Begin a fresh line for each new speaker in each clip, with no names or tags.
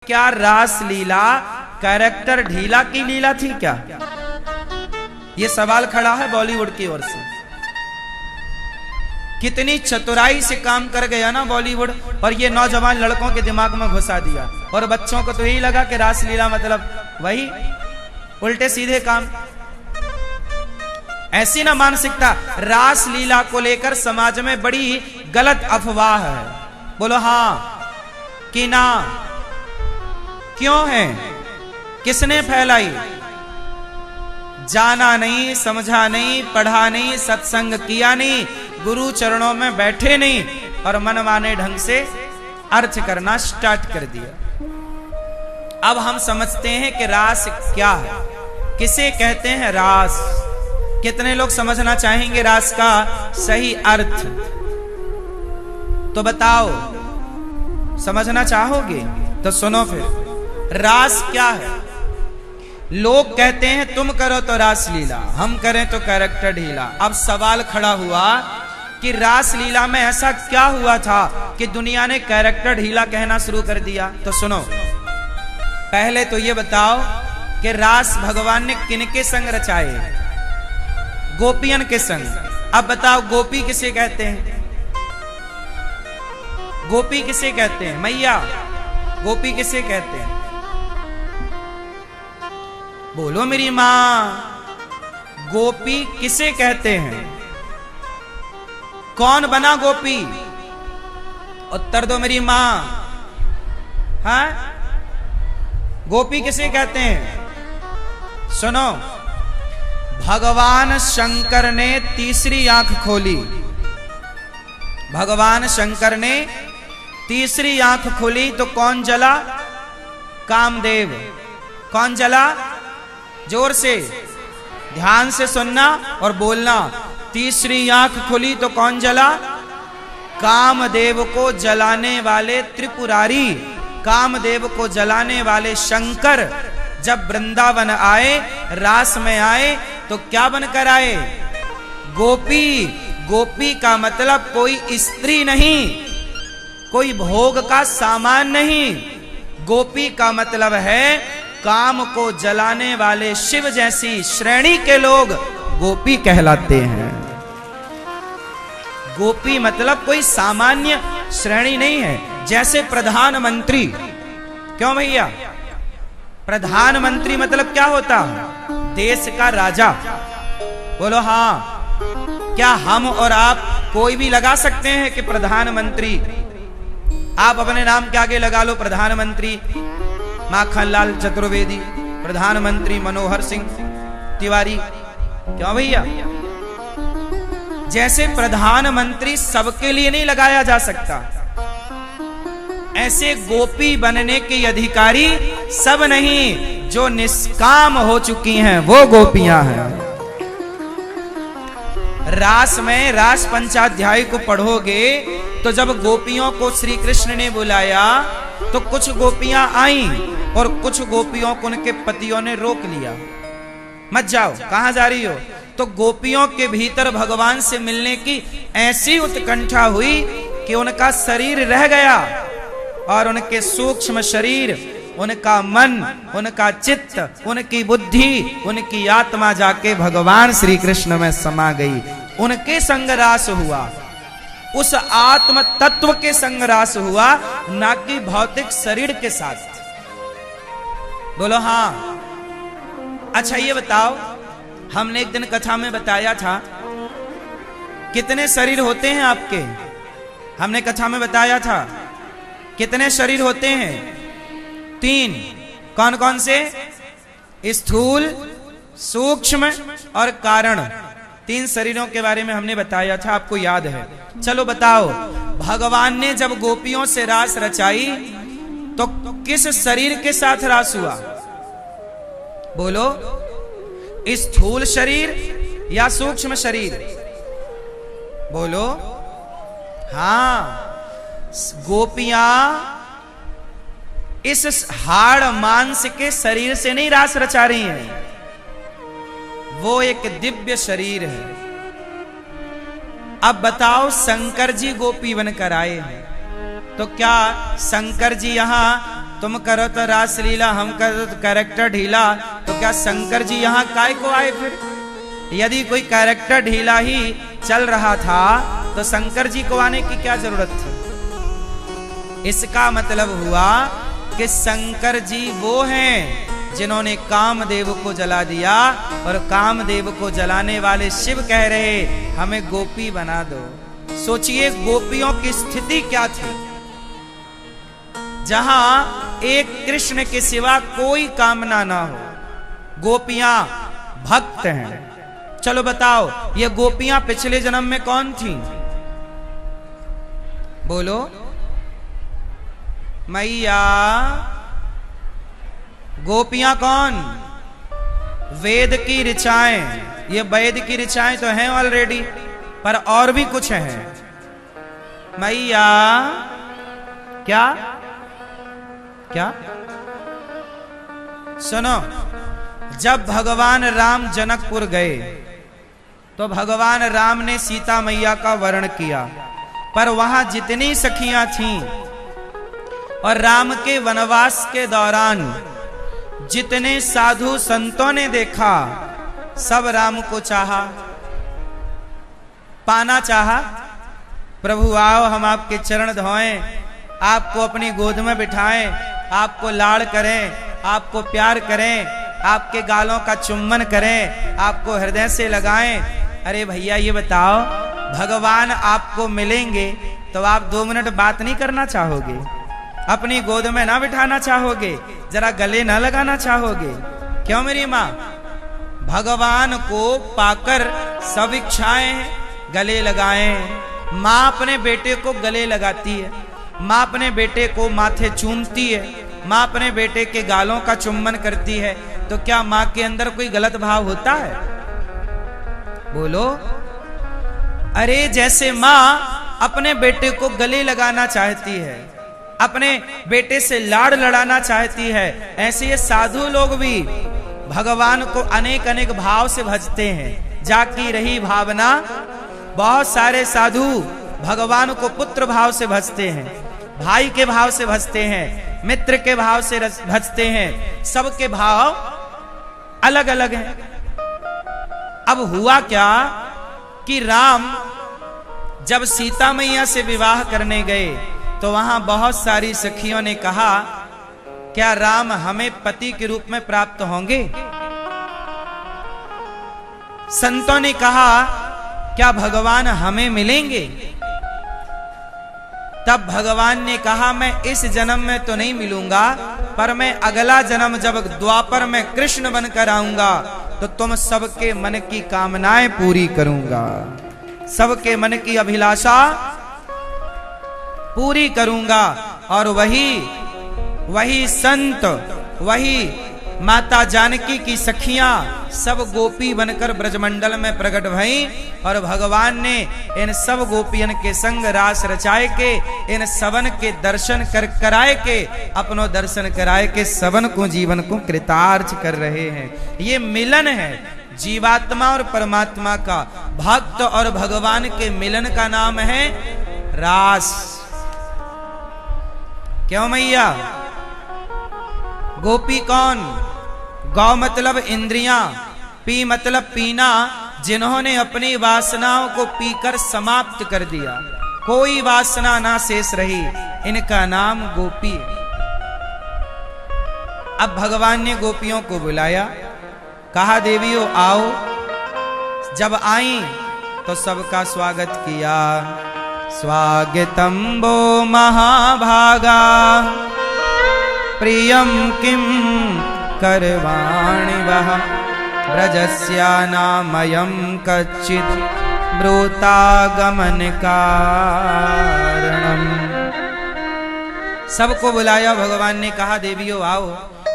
क्या रास लीला कैरेक्टर ढीला की लीला थी क्या? ये सवाल खड़ा है बॉलीवुड की ओर से। कितनी चतुराई से काम कर गया ना बॉलीवुड, और ये नौजवान लड़कों के दिमाग में घुसा दिया। और बच्चों को तो यही लगा कि रास लीला मतलब वही उल्टे सीधे काम। ऐसी ना मानसिकता। रास लीला को लेकर समाज में बड़ी गलत अफवाह है। बोलो हाँ कि ना? क्यों है? किसने फैलाई? जाना नहीं, समझा नहीं, पढ़ा नहीं, सत्संग किया नहीं, गुरु चरणों में बैठे नहीं, और मनमाने ढंग से अर्थ करना स्टार्ट कर दिया। अब हम समझते हैं कि रास क्या है, किसे कहते हैं रास। कितने लोग समझना चाहेंगे रास का सही अर्थ? तो बताओ, समझना चाहोगे? तो सुनो फिर, रास क्या है? लोग कहते हैं तुम करो तो रास लीला, हम करें तो कैरेक्टर ढीला। अब सवाल खड़ा हुआ कि रास लीला में ऐसा क्या हुआ था कि दुनिया ने कैरेक्टर ढीला कहना शुरू कर दिया? तो सुनो, पहले तो ये बताओ कि रास भगवान ने किनके संग रचाए? गोपियन के संग। अब बताओ गोपी किसे कहते हैं? गोपी किसे कहते हैं? मैया, गोपी किसे कहते हैं? बोलो मेरी मां, गोपी किसे कहते हैं? कौन बना गोपी? उत्तर दो मेरी मां। हाँ, गोपी किसे कहते हैं? सुनो, भगवान शंकर ने तीसरी आंख खोली। भगवान शंकर ने तीसरी आंख खोली तो कौन जला? कामदेव। कौन जला? जोर से, ध्यान से सुनना और बोलना। तीसरी आंख खुली तो कौन जला? कामदेव को जलाने वाले त्रिपुरारी, कामदेव को जलाने वाले शंकर जब वृंदावन आए, रास में आए, तो क्या बनकर आए? गोपी। गोपी का मतलब कोई स्त्री नहीं, कोई भोग का सामान नहीं। गोपी का मतलब है काम को जलाने वाले शिव जैसी श्रेणी के लोग गोपी कहलाते हैं। गोपी मतलब कोई सामान्य श्रेणी नहीं है। जैसे प्रधानमंत्री। क्यों भैया? प्रधानमंत्री मतलब क्या होता है? देश का राजा। बोलो हाँ। क्या हम और आप कोई भी लगा सकते हैं कि प्रधानमंत्री? आप अपने नाम के आगे लगा लो प्रधानमंत्री माखनलाल चतुर्वेदी, प्रधानमंत्री मनोहर सिंह तिवारी। क्यों भैया? जैसे प्रधानमंत्री सबके लिए नहीं लगाया जा सकता, ऐसे गोपी बनने के अधिकारी सब नहीं, जो निष्काम हो चुकी हैं वो गोपियां हैं। रास में रास पंचाध्याय को पढ़ोगे तो जब गोपियों को श्री कृष्ण ने बुलाया तो कुछ गोपियां आईं और कुछ गोपियों को उनके पतियों ने रोक लिया। मत जाओ, कहां जा रही हो? तो गोपियों के भीतर भगवान से मिलने की ऐसी उत्कंठा हुई कि उनका शरीर रह गया, और उनके सूक्ष्म शरीर, उनका मन, उनका चित्त, उनकी बुद्धि, उनकी आत्मा जाके भगवान श्री कृष्ण में समा गई। उनके संग रास हुआ, उस आत्म तत्व के संग रास हुआ, ना कि भौतिक शरीर के साथ। बोलो हाँ। अच्छा ये बताओ, हमने एक दिन कथा में बताया था कितने शरीर होते हैं आपके? हमने कथा में बताया था कितने शरीर होते हैं? 3। कौन कौन से? स्थूल, सूक्ष्म और कारण। 3 शरीरों के बारे में हमने बताया था, आपको याद है? चलो बताओ, भगवान ने जब गोपियों से रास रचाई तो किस शरीर के साथ रास हुआ? बोलो, स्थूल शरीर या सूक्ष्म शरीर? बोलो हाँ। गोपियां इस हाड़ मांस के शरीर से नहीं रास रचा रही हैं, वो एक दिव्य शरीर है। अब बताओ, शंकर जी गोपी बनकर आए हैं, तो क्या शंकर जी यहां तुम करो तो रासलीला, हम करो तो कैरेक्टर ढीला, तो क्या शंकर जी यहाँ काय को आए फिर? यदि कोई कैरेक्टर ढीला ही चल रहा था तो शंकर जी को आने की क्या जरूरत थी? इसका मतलब हुआ कि शंकर जी वो हैं जिन्होंने कामदेव को जला दिया, और कामदेव को जलाने वाले शिव कह रहे हमें गोपी बना दो। सोचिए गोपियों की स्थिति क्या थी, जहां एक कृष्ण के सिवा कोई कामना ना हो। गोपियां भक्त हैं। चलो बताओ, ये गोपियां पिछले जन्म में कौन थी? बोलो मैया। गोपियां कौन? वेद की ऋचाएं। ये वेद की ऋचाएं तो हैं ऑलरेडी, पर और भी कुछ है। मैया क्या क्या? सुनो, जब भगवान राम जनकपुर गए तो भगवान राम ने सीता मैया का वर्ण किया, पर वहां जितनी सखियां थीं और राम के वनवास के दौरान जितने साधु संतों ने देखा, सब राम को चाहा, पाना चाहा। प्रभु आओ, हम आपके चरण धोएं, आपको अपनी गोद में बिठाएं, आपको लाड़ करें, आपको प्यार करें, आपके गालों का चुम्बन करें, आपको हृदय से लगाएं। अरे भैया ये बताओ, भगवान आपको मिलेंगे तो आप 2 मिनट बात नहीं करना चाहोगे? अपनी गोद में ना बिठाना चाहोगे? जरा गले ना लगाना चाहोगे? क्यों मेरी माँ? भगवान को पाकर सब इच्छाएं गले लगाएं। माँ अपने बेटे को गले लगाती है, माँ अपने बेटे को माथे चूमती है, माँ अपने बेटे के गालों का चुम्बन करती है, तो क्या माँ के अंदर कोई गलत भाव होता है? बोलो। अरे जैसे माँ अपने बेटे को गले लगाना चाहती है, अपने बेटे से लाड़ लड़ाना चाहती है, ऐसे ये साधु लोग भी भगवान को अनेक अनेक भाव से भजते हैं। जाकी रही भावना, बहुत सारे साधु भगवान को पुत्र भाव से भजते हैं, भाई के भाव से भजते हैं, मित्र के भाव से भजते हैं। सबके भाव अलग अलग हैं। अब हुआ क्या कि राम जब सीता मैया से विवाह करने गए तो वहां बहुत सारी सखियों ने कहा, क्या राम हमें पति के रूप में प्राप्त होंगे? संतों ने कहा, क्या भगवान हमें मिलेंगे? तब भगवान ने कहा, मैं इस जन्म में तो नहीं मिलूंगा, पर मैं अगला जन्म जब द्वापर में कृष्ण बनकर आऊंगा तो तुम सबके मन की कामनाएं पूरी करूंगा, सबके मन की अभिलाषा पूरी करूंगा। और वही संत, वही माता जानकी की सखियां सब गोपी बनकर ब्रजमंडल में प्रकट भई, और भगवान ने इन सब गोपियन के संग रास रचाए के, इन सबन के दर्शन कराए के, अपनो दर्शन कराए के सबन को जीवन को कृतार्थ कर रहे हैं। ये मिलन है जीवात्मा और परमात्मा का। भक्त और भगवान के मिलन का नाम है रास। क्यों मैया? गोपी कौन? गौ मतलब इंद्रियां, पी मतलब पीना, जिन्होंने अपनी वासनाओं को पीकर समाप्त कर दिया, कोई वासना ना शेष रही, इनका नाम गोपी। अब भगवान ने गोपियों को बुलाया, कहा देवियों आओ। जब आई तो सबका स्वागत किया। स्वागतम वो महाभागा प्रियम किम करवाणि वह ब्रजस्यानामयं कच्चित् ब्रूतागमन कारणम। सबको बुलाया। भगवान ने कहा देवियों आओ,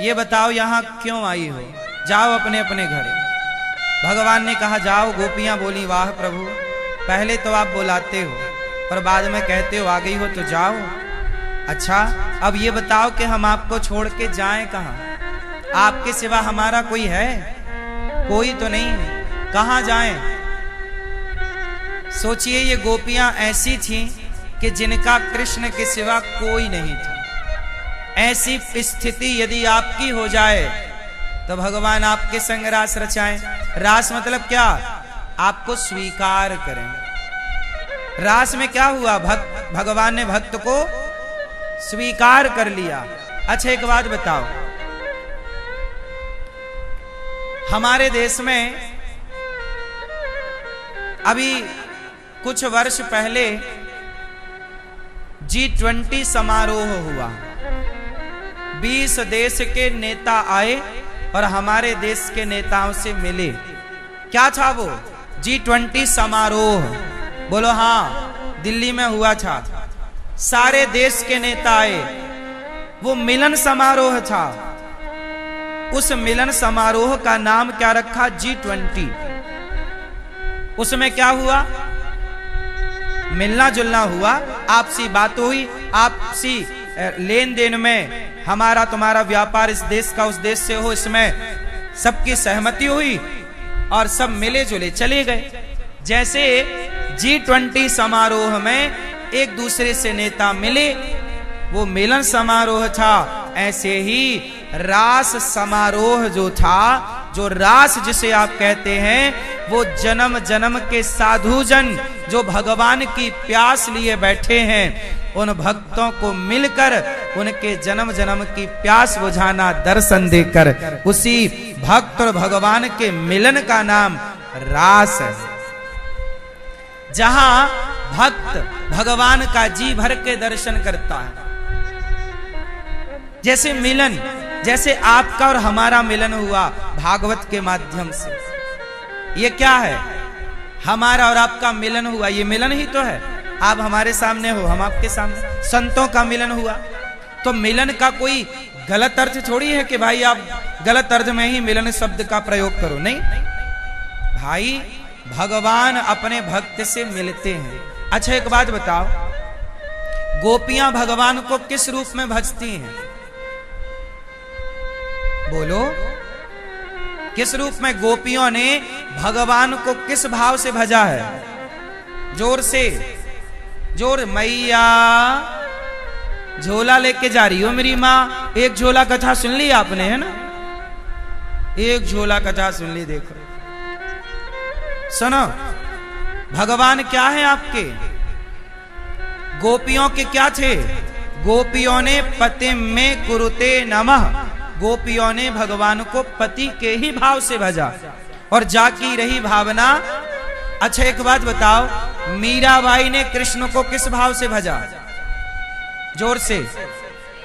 ये बताओ यहाँ क्यों आई हो? जाओ अपने अपने घर। भगवान ने कहा जाओ। गोपियां बोली वाह प्रभु, पहले तो आप बुलाते हो और बाद में कहते हो आ गई हो तो जाओ। अच्छा अब ये बताओ कि हम आपको छोड़ के जाएं कहाँ? आपके सिवा हमारा कोई है? कोई तो नहीं है, कहाँ जाएं? सोचिए ये गोपियां ऐसी थीं कि जिनका कृष्ण के सिवा कोई नहीं था। ऐसी स्थिति यदि आपकी हो जाए तो भगवान आपके संग रास रचाएं। रास मतलब क्या? आपको स्वीकार करें। रास में क्या हुआ? भगवान ने भक्त को स्वीकार कर लिया। अच्छा एक बात बताओ, हमारे देश में अभी कुछ वर्ष पहले G20 समारोह हुआ। 20 देश के नेता आए और हमारे देश के नेताओं से मिले। क्या था वो? G20 समारोह। बोलो हाँ, दिल्ली में हुआ था। सारे देश के नेता आए, वो मिलन समारोह था। उस मिलन समारोह का नाम क्या रखा? G20। उसमें क्या हुआ? मिलना जुलना हुआ, आपसी बात हुई, आपसी लेन देन में हमारा तुम्हारा व्यापार इस देश का उस देश से हो, इसमें सबकी सहमति हुई और सब मिले जुले चले गए। जैसे G20 समारोह में एक दूसरे से नेता मिले, वो मिलन समारोह था। ऐसे ही रास समारोह जो था, जो रास जिसे आप कहते हैं, वो जन्म जन्म के साधुजन जो भगवान की प्यास लिए बैठे हैं, उन भक्तों को मिलकर उनके जन्म जन्म की प्यास बुझाना, दर्शन देकर, उसी भक्त और भगवान के मिलन का नाम रास है। जहां भक्त भगवान का जी भर के दर्शन करता है। जैसे मिलन, जैसे आपका और हमारा मिलन हुआ भागवत के माध्यम से, ये क्या है? हमारा और आपका मिलन हुआ, ये मिलन ही तो है। आप हमारे सामने हो, हम आपके सामने। संतों का मिलन हुआ, तो मिलन का कोई गलत अर्थ थोड़ी है कि भाई आप गलत अर्थ में ही मिलन शब्द का प्रयोग करो। नहीं भाई, भगवान अपने भक्त से मिलते हैं। अच्छा एक बात बताओ, गोपियां भगवान को किस रूप में भजती हैं? बोलो, किस रूप में गोपियों ने भगवान को किस भाव से भजा है? जोर से, जोर। मैया झोला लेके जा रही हो मेरी माँ। एक झोला कथा सुन ली आपने, है ना? एक झोला कथा सुन ली। देखो सुनो, भगवान क्या है आपके? गोपियों के क्या थे? गोपियों ने पति में कुरुते नमः, गोपियों ने भगवान को पति के ही भाव से भजा और जाकी रही भावना। अच्छा एक बात बताओ, मीराबाई ने कृष्ण को किस भाव से भजा? जोर से।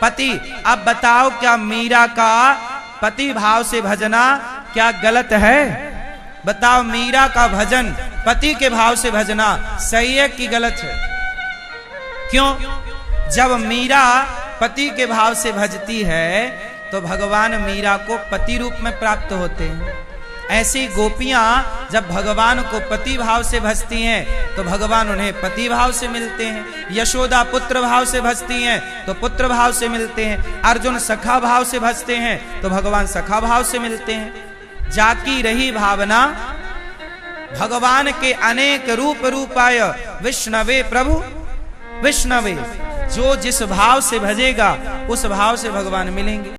पति। अब बताओ, क्या मीरा का पति भाव से भजना क्या गलत है? बताओ, मीरा का भजन पति के भाव से भजना सही है कि गलत है? क्यों? जब मीरा पति के भाव से भजती है तो भगवान मीरा को पति रूप में प्राप्त होते हैं। ऐसी गोपियां जब भगवान को पति भाव से भजती हैं तो भगवान उन्हें पति भाव से मिलते हैं। यशोदा पुत्र भाव से भजती हैं तो पुत्र भाव से मिलते हैं। अर्जुन सखा भाव से भजते हैं तो भगवान सखा भाव से मिलते हैं। जाकी रही भावना, भगवान के अनेक रूप रूपाय विष्णवे प्रभु विष्णवे, जो जिस भाव से भजेगा उस भाव से भगवान मिलेंगे।